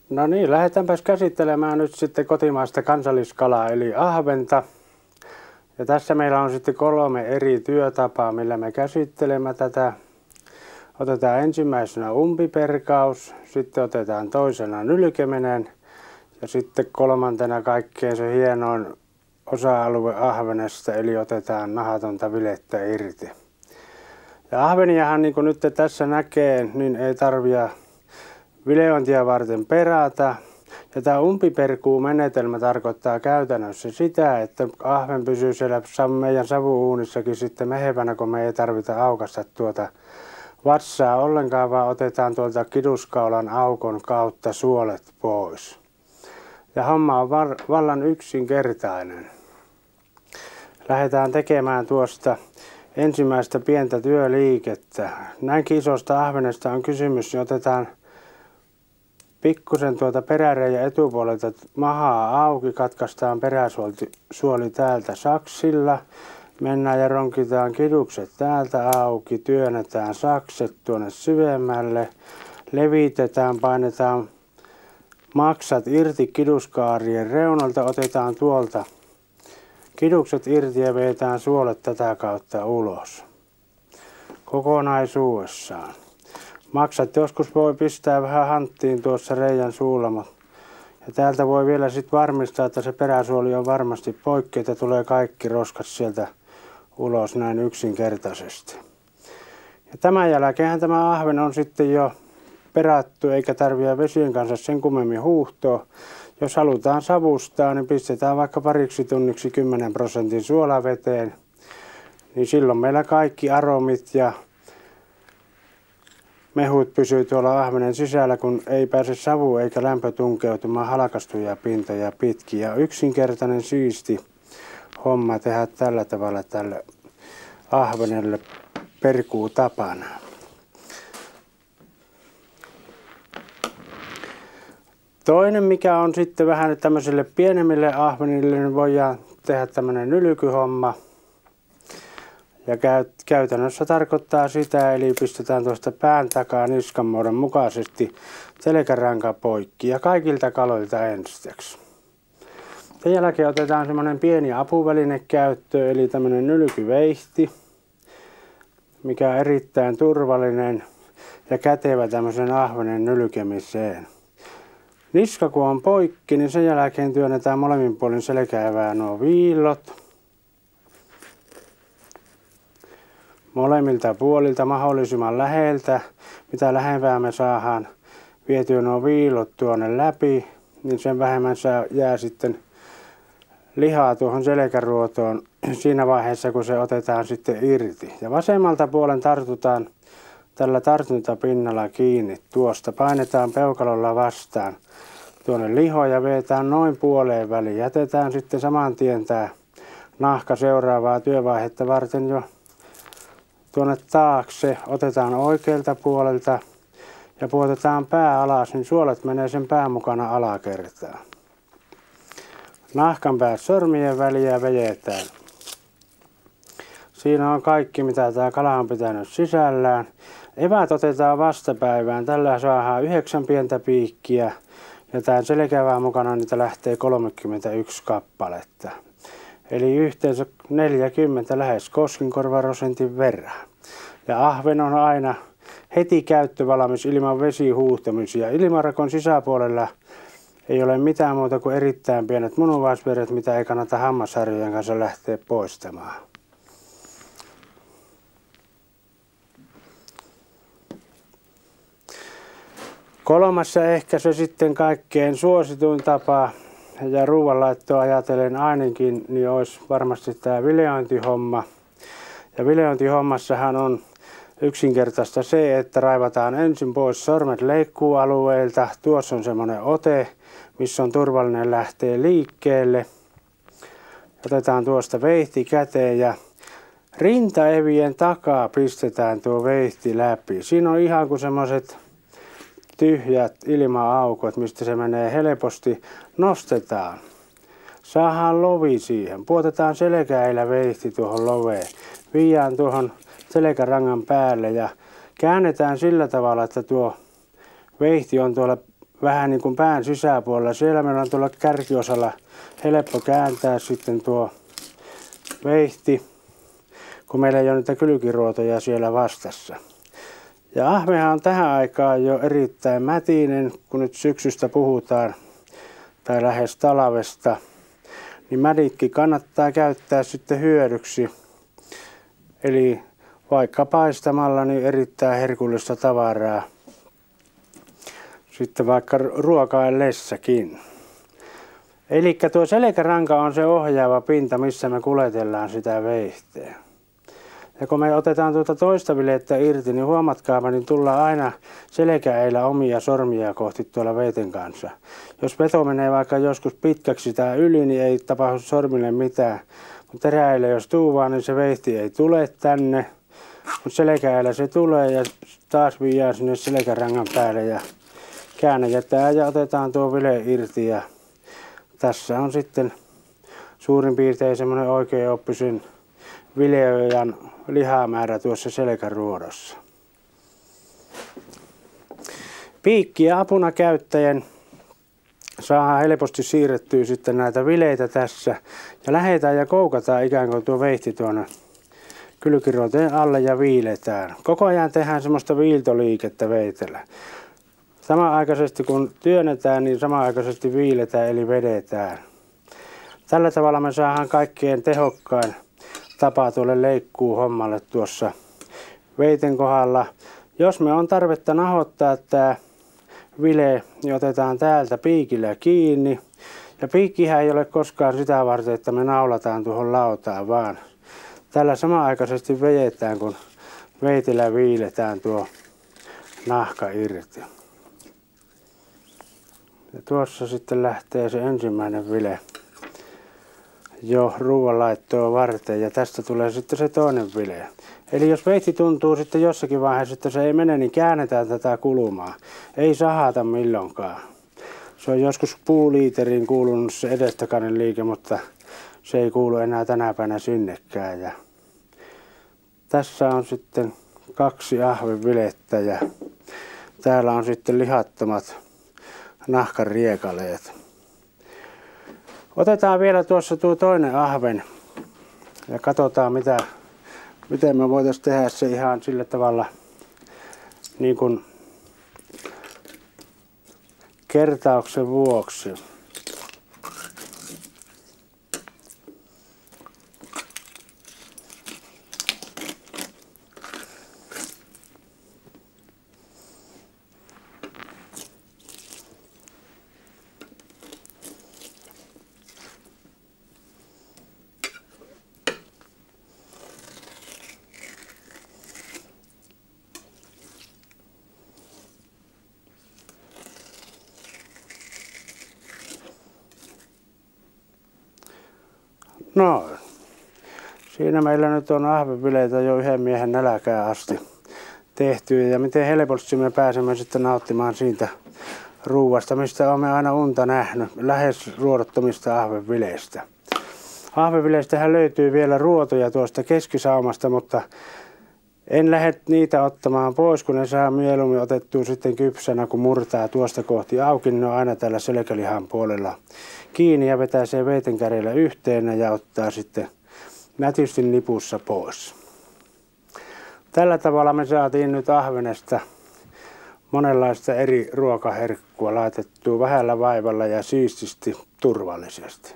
No niin, lähdetäänpäs käsittelemään nyt sitten kotimaista kansalliskalaa eli ahventa. Ja tässä meillä on sitten 3 eri työtapaa, millä me käsittelemme tätä. Otetaan ensimmäisenä umpiperkaus, sitten otetaan toisena nylkeminen ja sitten kolmantena kaikkein se hienoin osa-alue ahvenesta, eli otetaan nahatonta vilettä irti. Ja ahveniahan niin kuin nyt tässä näkee, niin ei tarvitse vileointia varten perata. Ja tämä umpiperkuumenetelmä tarkoittaa käytännössä sitä, että ahven pysyy siellä meidän savuuunissakin sitten mehevänä, kun me ei tarvita aukaista tuota vatsaa ollenkaan, vaan otetaan tuolta kiduskaulan aukon kautta suolet pois. Ja homma on vallan yksinkertainen. Lähdetään tekemään tuosta ensimmäistä pientä työliikettä. Näinkin isosta ahvenesta on kysymys, niin otetaan pikkusen tuota peräreiän etupuolelta mahaa auki, katkaistaan peräsuoli täältä saksilla. Mennään ja ronkitaan kidukset täältä auki, työnnetään sakset tuonne syvemmälle, levitetään, painetaan maksat irti kiduskaarien reunalta, otetaan tuolta kidukset irti ja vedetään suolet tätä kautta ulos kokonaisuudessaan. Maksat joskus voi pistää vähän hanttiin tuossa reijän suulla, ja täältä voi vielä sitten varmistaa, että se peräsuoli on varmasti poikki, että tulee kaikki roskat sieltä ulos näin yksinkertaisesti. Ja tämän jälkeen tämä ahven on sitten jo perattu, eikä tarvitse vesien kanssa sen kummemmin huuhtoa. Jos halutaan savustaa, niin pistetään vaikka pariksi tunniksi 10% suolaveteen, niin silloin meillä kaikki aromit ja mehut pysyy tuolla ahvenen sisällä, kun ei pääse savu eikä lämpö tunkeutumaan halkastuja pintoja pitkin. Ja yksinkertainen siisti homma tehdä tällä tavalla tälle ahvenelle perkuutapana. Toinen, mikä on sitten vähän tämmöisille pienemmille ahvenille, niin voidaan tehdä tämmöinen nylkyhomma. Ja käytännössä tarkoittaa sitä, eli pistetään tuosta pään takaa niskan muodon mukaisesti selkäranka poikki ja kaikilta kaloilta ensiksi. Sen jälkeen otetaan semmoinen pieni apuväline käyttöön, eli tämmöinen nylkyveihti, mikä on erittäin turvallinen ja kätevä tämmöisen ahvenen nylkemiseen. Niska kun on poikki, niin sen jälkeen työnnetään molemmin puolin selkäevää nuo viillot. Molemmilta puolilta mahdollisimman läheltä, mitä lähempää me saadaan vietyä nuo viillot tuonne läpi, niin sen vähemmän jää sitten lihaa tuohon selkäruotoon siinä vaiheessa, kun se otetaan sitten irti. Ja vasemmalta puolen tartutaan tällä tartuntapinnalla kiinni tuosta. Painetaan peukalolla vastaan tuonne lihoon ja vedetään noin puoleen väliin. Jätetään sitten saman tien tämä nahka seuraavaa työvaihetta varten jo tuonne taakse. Otetaan oikealta puolelta ja pudotetaan pää alas, niin suolet menee sen pään mukana alakertaan. Nahkan päät sormien väliin ja vedetään. Siinä on kaikki, mitä tämä kala on pitänyt sisällään. Eväät otetaan vastapäivään. Tällä saadaan 9 pientä piikkiä ja tämän selkävään mukana niitä lähtee 31 kappaletta. Eli yhteensä 40 lähes koskenkorvaprosentin verran. Ja ahven on aina heti käyttövalmis ilman vesihuuhtamisia. Ilmarakon sisäpuolella ei ole mitään muuta kuin erittäin pienet munuaisveret, mitä ei kannata hammasharjojen kanssa lähteä poistamaan. Kolmas ja ehkä se sitten kaikkein suosituin tapa ja ruoanlaittoa ajatellen ainakin, niin olisi varmasti tämä vileointihomma. Ja vileointihommassahan on yksinkertaista se, että raivataan ensin pois sormet leikkuualueilta. Tuossa on semmoinen ote, missä on turvallinen lähteä liikkeelle. Otetaan tuosta veihti käteen ja rintaevien takaa pistetään tuo veihti läpi. Siinä on ihan kuin semmoiset tyhjät ilma-aukot, mistä se menee helposti. Nostetaan. Saadaan lovi siihen. Puotetaan selkäillä veihti tuohon loveen. Viiään tuohon selkärangan päälle ja käännetään sillä tavalla, että tuo veihti on tuolla vähän niin kuin pään sisäpuolella. Siellä meillä on tuolla kärkiosalla helppo kääntää sitten tuo veihti, kun meillä ei ole niitä kylkiruotoja siellä vastassa. Ja ahvenhan on tähän aikaan jo erittäin mätinen, kun nyt syksystä puhutaan, tai lähes talvesta, niin mäditkin kannattaa käyttää sitten hyödyksi. Eli vaikka paistamalla, niin erittäin herkullista tavaraa. Sitten vaikka ruokaillessakin. Eli tuo selkäranka on se ohjaava pinta, missä me kuljetellaan sitä veihteä. Ja kun me otetaan tuota toista vilettä irti, niin huomatkaapa, niin tullaan aina selkäeillä omia sormia kohti tuolla veiten kanssa. Jos veto menee vaikka joskus pitkäksi tai yli, niin ei tapahdu sormille mitään. Mutta teräillä jos tuuvaa, niin se veihti ei tule tänne. Mutta selkäeillä se tulee ja taas viiää sinne selkärangan päälle ja käännetään ja otetaan tuo vile irti. Ja tässä on sitten suurin piirtein semmoinen oikein oppisen vileojan lihamäärä tuossa selkäruodossa. Piikkiä apuna käyttäen saadaan helposti siirrettyä sitten näitä vileitä tässä ja lähdetään ja koukataan ikään kuin tuo veihti tuonne kylkiruoteen alle ja viiletään. Koko ajan tehdään semmoista viiltoliikettä veitellä. Samanaikaisesti kun työnnetään, niin samanaikaisesti viiletään eli vedetään. Tällä tavalla me saadaan kaikkein tehokkain tapa tuolle leikkuuhommalle tuossa veiten kohdalla. Jos me on tarvetta nahoittaa tämä vile, niin otetaan täältä piikillä kiinni. Ja piikkihän ei ole koskaan sitä varten, että me naulataan tuohon lautaan, vaan tällä samanaikaisesti vedetään, kun veitillä viiletään tuo nahka irti. Ja tuossa sitten lähtee se ensimmäinen vile jo ruoanlaittoa varten ja tästä tulee sitten se toinen vile. Eli jos veitsi tuntuu sitten jossakin vaiheessa, että se ei mene, niin käännetään tätä kulmaa. Ei sahata milloinkaan. Se on joskus puuliiteriin kuulunut se edestakainen liike, mutta se ei kuulu enää tänä päivänä sinnekään. Ja tässä on sitten 2 ahvenvilettä ja täällä on sitten lihattomat nahkariekaleet. Otetaan vielä tuossa tuo toinen ahven ja katsotaan miten me voitaisiin tehdä se ihan sillä tavalla niin kuin kertauksen vuoksi. No, siinä meillä nyt on ahvenvileitä jo 1 miehen nälkään asti tehty ja miten helposti me pääsemme sitten nauttimaan siitä ruuasta, mistä olemme aina unta nähnyt, lähes ruodottomista ahvenvileistä. Ahvenvileistähän löytyy vielä ruotoja tuosta keskisaumasta, mutta en lähde niitä ottamaan pois, kun ne saa mieluummin otettua sitten kypsänä, kun murtaa tuosta kohti auki, niin ne on aina tällä selkälihan puolella kiinni ja vetää se veiten kärjellä yhteen ja ottaa sitten nätisti nipussa pois. Tällä tavalla me saatiin nyt ahvenesta monenlaista eri ruokaherkkua laitettua vähällä vaivalla ja siististi turvallisesti.